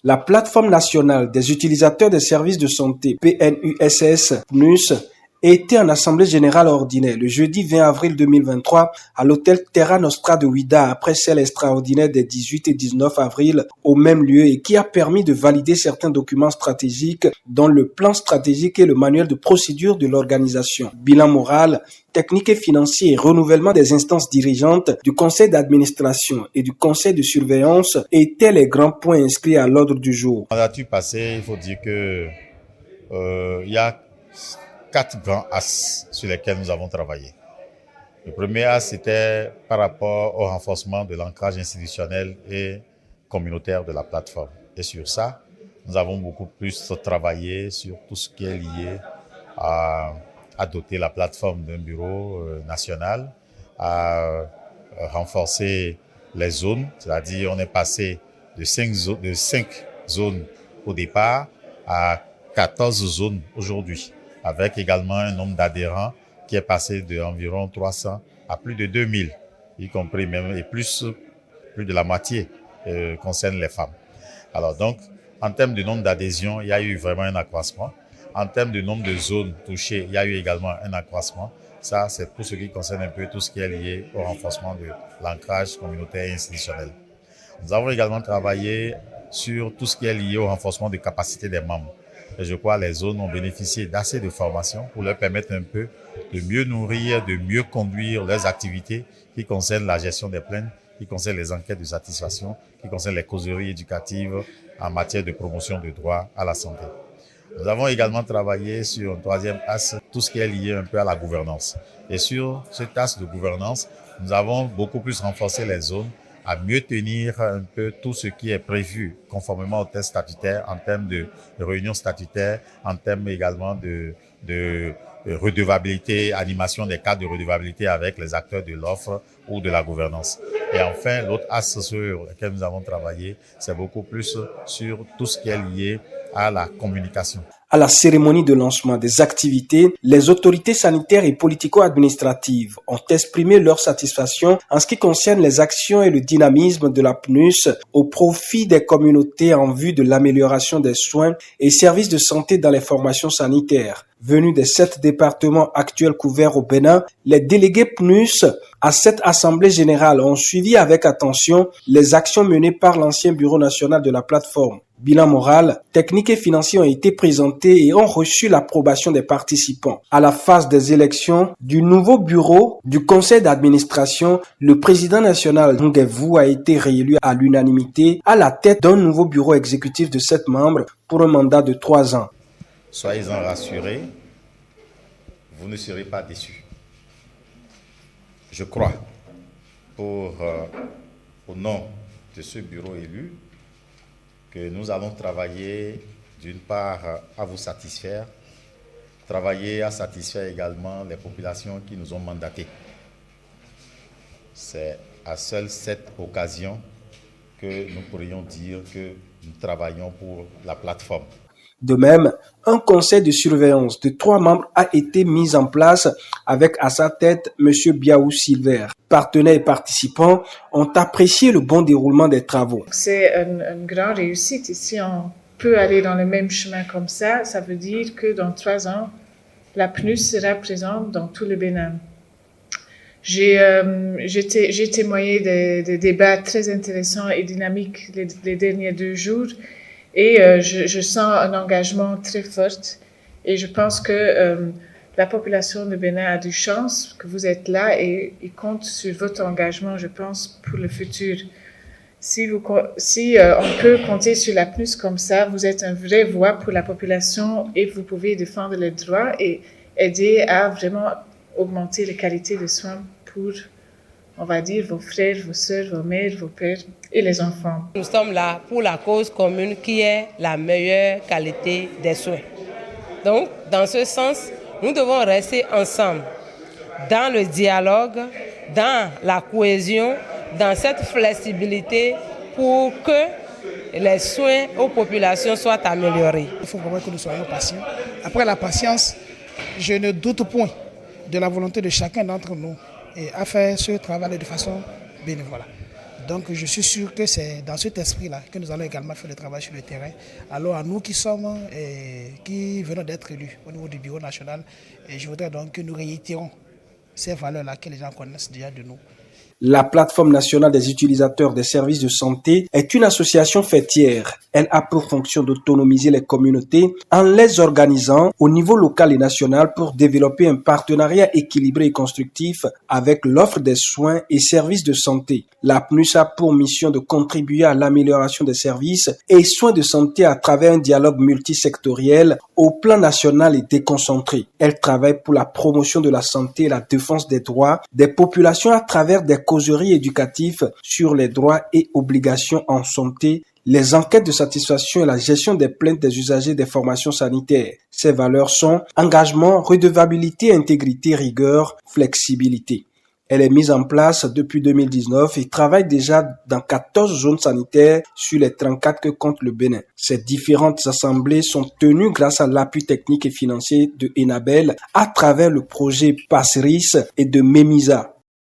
La plateforme nationale des utilisateurs des services de santé PNUSS était en assemblée générale ordinaire le jeudi 20 avril 2023 à l'hôtel Terra Nostra de Ouidah après celle extraordinaire des 18 et 19 avril au même lieu et qui a permis de valider certains documents stratégiques dont le plan stratégique et le manuel de procédure de l'organisation. Bilan moral, technique et financier et renouvellement des instances dirigeantes du conseil d'administration et du conseil de surveillance étaient les grands points inscrits à l'ordre du jour. En la passé, il faut dire que il y a 4 grands axes sur lesquels nous avons travaillé. Le premier axe, c'était par rapport au renforcement de l'ancrage institutionnel et communautaire de la plateforme. Et sur ça, nous avons beaucoup plus travaillé sur tout ce qui est lié à doter la plateforme d'un bureau national, à renforcer les zones, c'est-à-dire on est passé de 5 zones au départ à 14 zones aujourd'hui, avec également un nombre d'adhérents qui est passé d'environ 300 à plus de 2000, y compris même, et plus de la moitié concerne les femmes. Alors donc, en termes de nombre d'adhésions, il y a eu vraiment un accroissement. En termes de nombre de zones touchées, il y a eu également un accroissement. Ça, c'est pour ce qui concerne un peu tout ce qui est lié au renforcement de l'ancrage communautaire et institutionnel. Nous avons également travaillé sur tout ce qui est lié au renforcement des capacités des membres. Et je crois que les zones ont bénéficié d'assez de formations pour leur permettre un peu de mieux nourrir, de mieux conduire leurs activités qui concernent la gestion des plaintes, qui concernent les enquêtes de satisfaction, qui concernent les causeries éducatives en matière de promotion de droits à la santé. Nous avons également travaillé sur un troisième axe, tout ce qui est lié un peu à la gouvernance. Et sur cet axe de gouvernance, nous avons beaucoup plus renforcé les zones à mieux tenir un peu tout ce qui est prévu conformément au texte statutaire en termes de réunions statutaires, en termes également de redevabilité, animation des cadres de redevabilité avec les acteurs de l'offre ou de la gouvernance. Et enfin, l'autre axe sur lequel nous avons travaillé, c'est beaucoup plus sur tout ce qui est lié à la communication. À la cérémonie de lancement des activités, les autorités sanitaires et politico-administratives ont exprimé leur satisfaction en ce qui concerne les actions et le dynamisme de la PNUS au profit des communautés en vue de l'amélioration des soins et services de santé dans les formations sanitaires. Venus des 7 départements actuels couverts au Bénin, les délégués PNUS à cette assemblée générale ont suivi avec attention les actions menées par l'ancien bureau national de la plateforme. Bilan moral, technique et financier ont été présentés et ont reçu l'approbation des participants. À la phase des élections du nouveau bureau du conseil d'administration, le président national Nguevu a été réélu à l'unanimité à la tête d'un nouveau bureau exécutif de 7 membres pour un mandat de 3 ans. Soyez-en rassurés, vous ne serez pas déçus. Je crois, au nom de ce bureau élu, que nous allons travailler d'une part à vous satisfaire, travailler à satisfaire également les populations qui nous ont mandatés. C'est à seule cette occasion que nous pourrions dire que nous travaillons pour la plateforme. De même, un conseil de surveillance de 3 membres a été mis en place avec à sa tête M. Biaou Silver. Partenaires et participants ont apprécié le bon déroulement des travaux. C'est une grande réussite. Si on peut aller dans le même chemin comme ça, ça veut dire que dans 3 ans, la PNUS sera présente dans tout le Bénin. J'ai témoigné des débats très intéressants et dynamiques les derniers 2 jours. Et je sens un engagement très fort et je pense que la population de Bénin a du chance que vous êtes là et compte sur votre engagement, je pense, pour le futur. Si on peut compter sur la PNUS comme ça, vous êtes une vraie voix pour la population et vous pouvez défendre les droits et aider à vraiment augmenter la qualité de soins pour, on va dire, vos frères, vos sœurs, vos mères, vos pères et les enfants. Nous sommes là pour la cause commune qui est la meilleure qualité des soins. Donc, dans ce sens, nous devons rester ensemble dans le dialogue, dans la cohésion, dans cette flexibilité pour que les soins aux populations soient améliorés. Il faut vraiment que nous soyons patients. Après la patience, je ne doute point de la volonté de chacun d'entre nous à faire ce travail de façon bénévole. Donc je suis sûr que c'est dans cet esprit-là que nous allons également faire le travail sur le terrain. Alors à nous qui sommes et qui venons d'être élus au niveau du bureau national, et je voudrais donc que nous réitérons ces valeurs-là que les gens connaissent déjà de nous. La plateforme nationale des utilisateurs des services de santé est une association fêtière. Elle a pour fonction d'autonomiser les communautés en les organisant au niveau local et national pour développer un partenariat équilibré et constructif avec l'offre des soins et services de santé. La PNUS a pour mission de contribuer à l'amélioration des services et soins de santé à travers un dialogue multisectoriel au plan national et déconcentré. Elle travaille pour la promotion de la santé et la défense des droits des populations à travers des causeries éducatives sur les droits et obligations en santé, les enquêtes de satisfaction et la gestion des plaintes des usagers des formations sanitaires. Ces valeurs sont engagement, redevabilité, intégrité, rigueur, flexibilité. Elle est mise en place depuis 2019 et travaille déjà dans 14 zones sanitaires sur les 34 que compte le Bénin. Ces différentes assemblées sont tenues grâce à l'appui technique et financier de Enabel à travers le projet Passeris et de MEMISA.